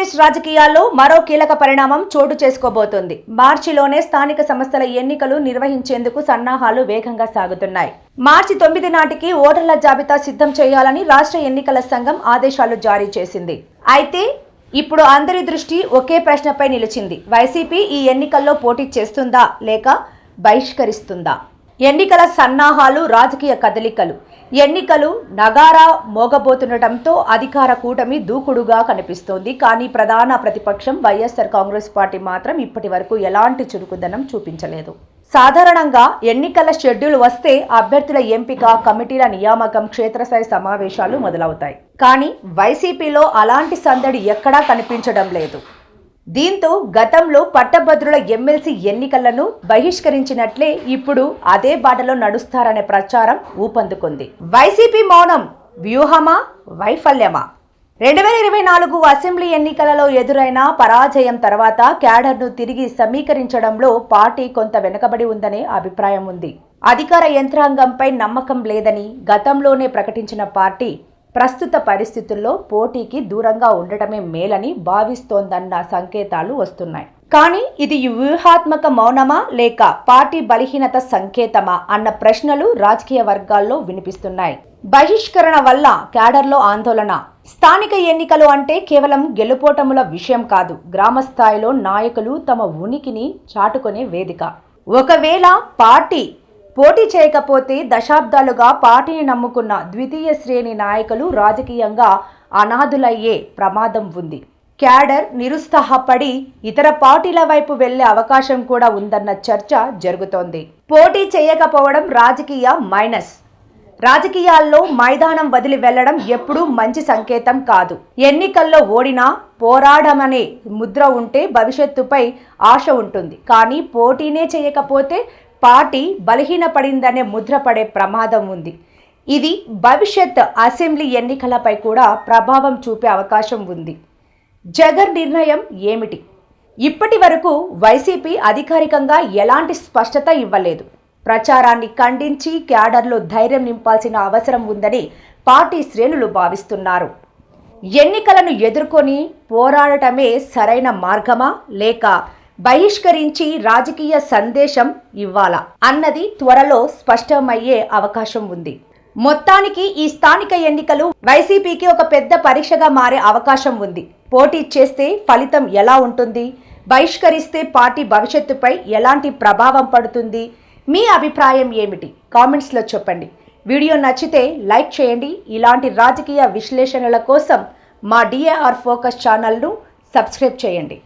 ఆంధ్రప్రదేశ్ రాజకీయాల్లో మరో కీలక పరిణామం చోటు చేసుకోబోతోంది. మార్చిలోనే స్థానిక సంస్థల ఎన్నికలు నిర్వహించేందుకు సన్నాహాలు వేగంగా సాగుతున్నాయి. మార్చి 9 నాటికి ఓటర్ల జాబితా సిద్ధం చేయాలని రాష్ట్ర ఎన్నికల సంఘం ఆదేశాలు జారీ చేసింది. అయితే ఇప్పుడు అందరి దృష్టి ఒకే ప్రశ్నపై నిలిచింది. వైసీపీ ఈ ఎన్నికల్లో పోటీ చేస్తుందా లేక బహిష్కరిస్తుందా? ఎన్నికల సన్నాహాలు, రాజకీయ కదలికలు. ఎన్నికలు నగారా మోగబోతుండటంతో అధికార కూటమి దూకుడుగా కనిపిస్తోంది. కానీ ప్రధాన ప్రతిపక్షం వైఎస్ఆర్ కాంగ్రెస్ పార్టీ మాత్రం ఇప్పటి వరకు ఎలాంటి చురుకుదనం చూపించలేదు. సాధారణంగా ఎన్నికల షెడ్యూల్ వస్తే అభ్యర్థుల ఎంపిక, కమిటీల నియామకం, క్షేత్రస్థాయి సమావేశాలు మొదలవుతాయి. కానీ వైసీపీలో అలాంటి సందడి ఎక్కడా కనిపించడం లేదు. దీంతో గతంలో పట్టభద్రుల ఎమ్మెల్సీ ఎన్నికలను బహిష్కరించినట్లే ఇప్పుడు అదే బాటలో నడుస్తారనే ప్రచారం ఊపందుకుంది. వైసీపీ మౌనం వ్యూహమా, వైఫల్యమా? 2024 అసెంబ్లీ ఎన్నికలలో ఎదురైన పరాజయం తర్వాత క్యాడర్ను తిరిగి సమీకరించడంలో పార్టీ కొంత వెనుకబడి ఉందనే అభిప్రాయం ఉంది. అధికార యంత్రాంగంపై నమ్మకం లేదని గతంలోనే ప్రకటించిన పార్టీ ప్రస్తుత పరిస్థితుల్లో పోటీకి దూరంగా ఉండటమే మేలని భావిస్తోందన్న సంకేతాలు వస్తున్నాయి. కానీ ఇది వ్యూహాత్మక మౌనమా లేక పార్టీ బలహీనత సంకేతమా అన్న ప్రశ్నలు రాజకీయ వర్గాల్లో వినిపిస్తున్నాయి. బహిష్కరణ వల్ల క్యాడర్లో ఆందోళన. స్థానిక ఎన్నికలు అంటే కేవలం గెలుపోటముల విషయం కాదు, గ్రామ స్థాయిలో నాయకులు తమ ఉనికిని చాటుకునే వేదిక. ఒకవేళ పార్టీ పోటీ చేయకపోతే దశాబ్దాలుగా పార్టీని నమ్ముకున్న ద్వితీయ శ్రేణి నాయకులు రాజకీయంగా అనాథులయ్యే ప్రమాదం ఉంది. క్యాడర్ నిరుత్సాహపడి ఇతర పార్టీల వైపు వెళ్లే అవకాశం కూడా ఉందన్న చర్చ జరుగుతోంది. పోటీ చేయకపోవడం రాజకీయ మైనస్. రాజకీయాల్లో మైదానం వదిలి వెళ్లడం ఎప్పుడూ మంచి సంకేతం కాదు. ఎన్నికల్లో ఓడినా పోరాడమనే ముద్ర ఉంటే భవిష్యత్తుపై ఆశ ఉంటుంది. కానీ పోటీనే చేయకపోతే పార్టీ బలహీనపడిందనే ముద్ర పడే ప్రమాదం ఉంది. ఇది భవిష్యత్ అసెంబ్లీ ఎన్నికలపై కూడా ప్రభావం చూపే అవకాశం ఉంది. జగన్ నిర్ణయం ఏమిటి? ఇప్పటి వరకు వైసీపీ అధికారికంగా ఎలాంటి స్పష్టత ఇవ్వలేదు. ప్రచారాన్ని ఖండించి క్యాడర్లో ధైర్యం నింపాల్సిన అవసరం ఉందని పార్టీ శ్రేణులు భావిస్తున్నారు. ఎన్నికలను ఎదుర్కొని పోరాడటమే సరైన మార్గమా లేక బహిష్కరించి రాజకీయ సందేశం ఇవ్వాలా అన్నది త్వరలో స్పష్టమయ్యే అవకాశం ఉంది. మొత్తానికి ఈ స్థానిక ఎన్నికలు వైసీపీకి ఒక పెద్ద పరీక్షగా మారే అవకాశం ఉంది. పోటీ చేస్తే ఫలితం ఎలా ఉంటుంది? బహిష్కరిస్తే పార్టీ భవిష్యత్తుపై ఎలాంటి ప్రభావం పడుతుంది? మీ అభిప్రాయం ఏమిటి? కామెంట్స్లో చెప్పండి. వీడియో నచ్చితే లైక్ చేయండి. ఇలాంటి రాజకీయ విశ్లేషణల కోసం మా DAR ఫోకస్ ఛానల్ను సబ్స్క్రైబ్ చేయండి.